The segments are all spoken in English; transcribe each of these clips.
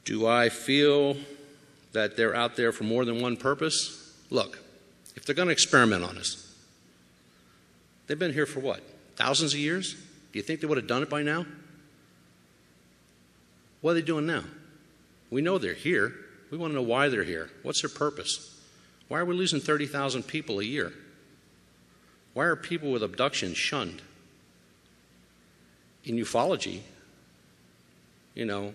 Do I feel that they're out there for more than one purpose? Look, if they're going to experiment on us, they've been here for what, thousands of years? Do you think they would have done it by now? What are they doing now? We know they're here. We want to know why they're here. What's their purpose? Why are we losing 30,000 people a year? Why are people with abductions shunned? In ufology, you know,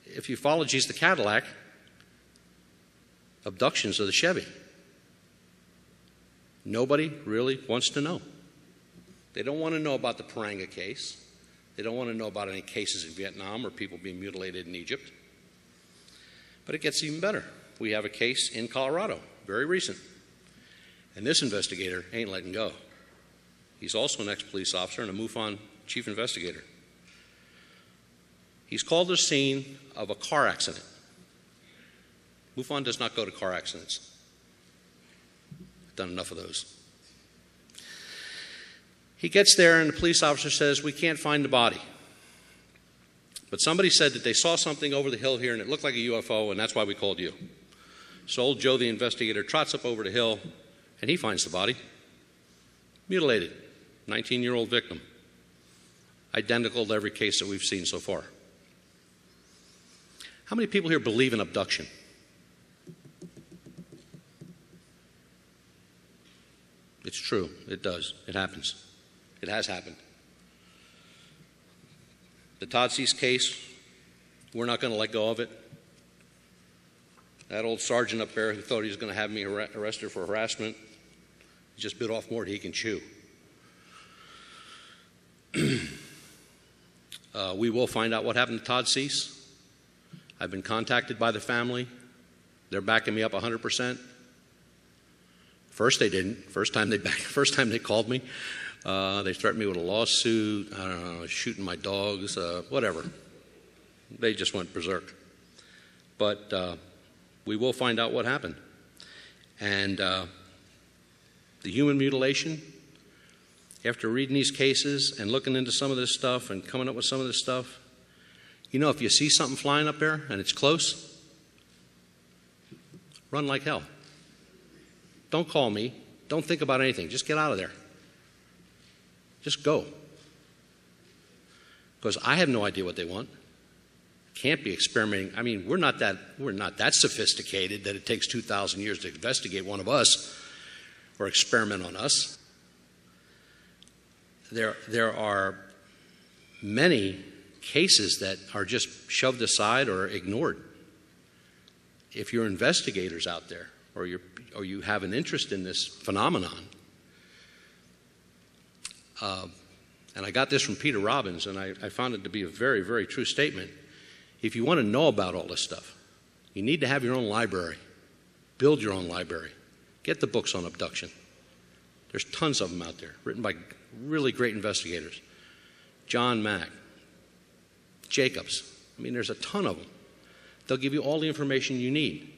if ufology is the Cadillac, abductions are the Chevy. Nobody really wants to know. They don't want to know about the Paranga case. They don't want to know about any cases in Vietnam or people being mutilated in Egypt. But it gets even better. We have a case in Colorado, very recent. And this investigator ain't letting go. He's also an ex-police officer and a MUFON chief investigator. He's called the scene of a car accident. MUFON does not go to car accidents. I've done enough of those. He gets there and the police officer says, we can't find the body. But somebody said that they saw something over the hill here and it looked like a UFO and that's why we called you. So old Joe, the investigator, trots up over the hill and he finds the body. Mutilated, 19-year-old victim. Identical to every case that we've seen so far. How many people here believe in abduction? It's true. It does. It happens. It has happened. The Todd Cease case, we're not going to let go of it. That old sergeant up there who thought he was going to have me arrested for harassment, he just bit off more than he can chew. We will find out what happened to Todd Cease. I've been contacted by the family. They're backing me up 100%. First they didn't. First time they called me, they threatened me with a lawsuit. I don't know, shooting my dogs, whatever. They just went berserk. But we will find out what happened. And the human mutilation, after reading these cases and looking into some of this stuff and coming up with some of this stuff, you know, if you see something flying up there and it's close, run like hell. Don't call me. Don't think about anything. Just get out of there. Just go. Because I have no idea what they want. Can't be experimenting. I mean, we're not that sophisticated that it takes 2,000 years to investigate one of us or experiment on us. There are many cases that are just shoved aside or ignored. If you're investigators out there, or you have an interest in this phenomenon, and I got this from Peter Robbins, and I found it to be a very, very true statement. If you want to know about all this stuff, you need to have your own library. Build your own library. Get the books on abduction. There's tons of them out there, written by really great investigators. John Mack, Jacobs. I mean, there's a ton of them. They'll give you all the information you need,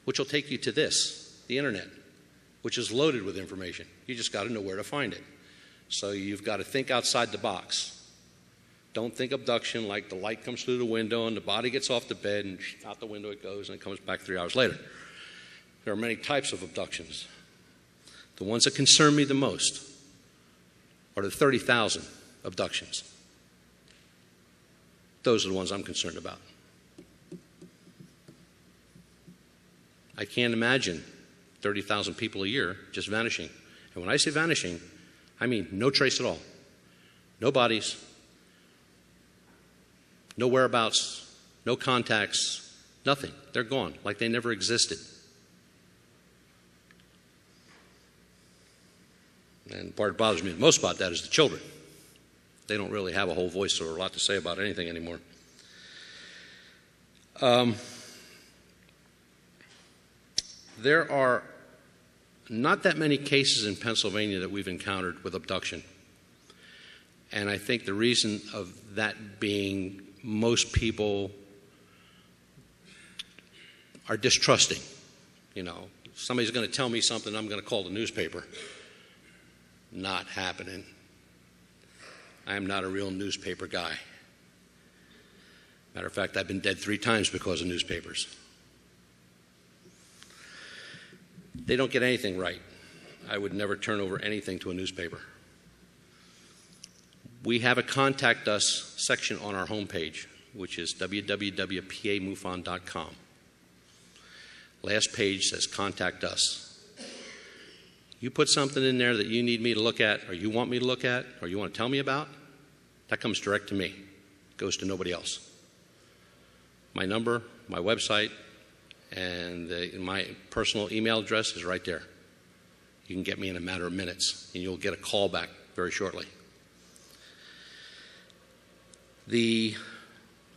which will take you to this, the internet, which is loaded with information. You just got to know where to find it. So you've got to think outside the box. Don't think abduction like the light comes through the window and the body gets off the bed and out the window it goes and it comes back 3 hours later. There are many types of abductions. The ones that concern me the most are the 30,000 abductions. Those are the ones I'm concerned about. I can't imagine 30,000 people a year just vanishing. And when I say vanishing, I mean no trace at all. No bodies, no whereabouts, no contacts, nothing. They're gone, like they never existed. And the part that bothers me the most about that is the children. They don't really have a whole voice or a lot to say about anything anymore. There are not that many cases in Pennsylvania that we've encountered with abduction. And I think the reason of that being most people are distrusting. You know, somebody's going to tell me something, I'm going to call the newspaper. Not happening. I am not a real newspaper guy. Matter of fact, I've been dead 3 times because of newspapers. They don't get anything right. I would never turn over anything to a newspaper. We have a Contact Us section on our homepage, which is www.pamufon.com. Last page says Contact Us. You put something in there that you need me to look at, or you want me to look at, or you want to tell me about, that comes direct to me. It goes to nobody else. My number, my website, and my personal email address is right there. You can get me in a matter of minutes, and you'll get a call back very shortly. The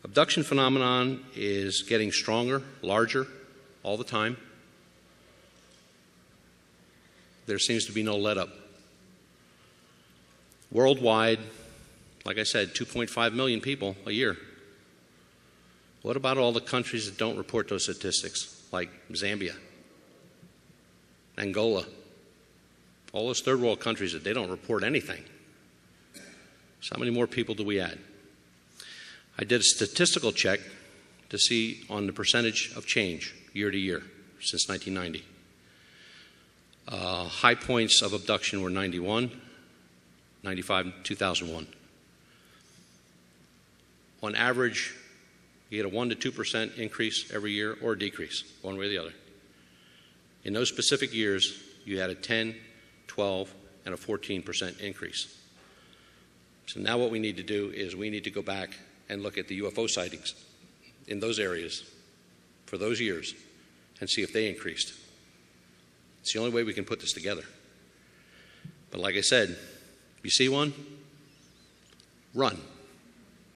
abduction phenomenon is getting stronger, larger, all the time. There seems to be no let-up. Worldwide, like I said, 2.5 million people a year. What about all the countries that don't report those statistics, like Zambia, Angola, all those third world countries that they don't report anything? So how many more people do we add? I did a statistical check to see on the percentage of change year to year since 1990. High points of abduction were 91, 95, 2001. On average, you get a 1 to 2% increase every year or decrease, one way or the other. In those specific years, you had a 10, 12, and a 14% increase. So now what we need to do is we need to go back and look at the UFO sightings in those areas for those years and see if they increased. It's the only way we can put this together. But like I said, if you see one, run.